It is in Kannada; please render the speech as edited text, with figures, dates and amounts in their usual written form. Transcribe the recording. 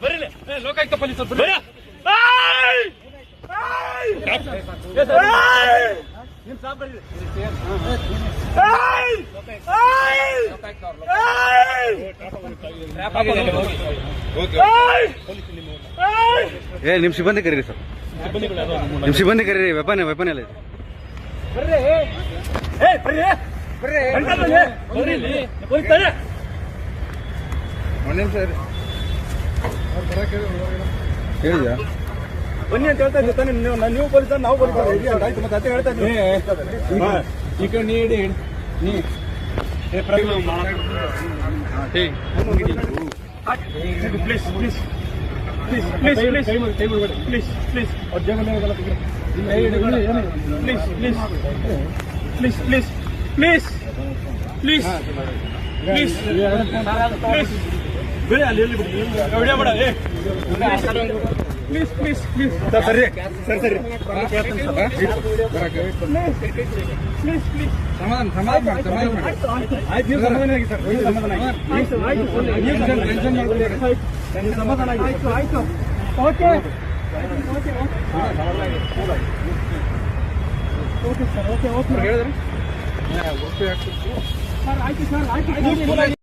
ಬರ್ರಿ ಲೋಕಾಯುಕ್ತ ಪೊಲೀಸ್ ನಿಮ್ ಸಾಬ್ ಬರ್ರಿ ನಿಮ್ ಸಿಬ್ಬಂದಿ ಕರೀರಿ ಸರ್, ನಿಮ್ ಸಿಬ್ಬಂದಿ ಕರೀರಿ. ವೆಪನ್ ಎಲ್ಲ ಇದೆ. ಹೇಳಿದ್ಯಾ ಬನ್ನಿ ಅಂತ ಹೇಳ್ತಾ ಇದ್ದೆ ತಾನೆ ನೀವು ಪೊಲೀಸರು ನಾವು ಪೊಲೀಸರು ಆಯ್ತು ಮತ್ತೆ ಅದೇ ಹೇಳ್ತಾ ಇದ್ದೀನಿ ಈ ಕಡೆ ನೀ please please please please please please ಅವ್ರ ಜೇಬಲ್ಲಿ please please please please please please please please ಬೇಡ ಅಲ್ಲಿ ಎಲ್ಲಿ ಬಿಡಿ ಬೇಡ ಪ್ಲೀಸ್ ಪ್ಲೀಸ್ ಪ್ಲೀಸ್ ಸರಿ ಸರಿ ಸರಿ ಪ್ಲೀಸ್ ಪ್ಲೀಸ್ ಸಮಾಧಾನ ಆಯ್ತು ನೀವು ಸಮಾಧಾನ ಆಗಿ ಸರ್ ಸಮಾಧಾನ ಆಗಿ ಸಮಾಧಾನ ಆಗಿ ಆಯ್ತು ಆಯ್ತು okay okay sir okay okay ಹೇಳಿದ್ರೆ ಸರ್ ಆಯ್ತು ಸರ್ ಆಯ್ತು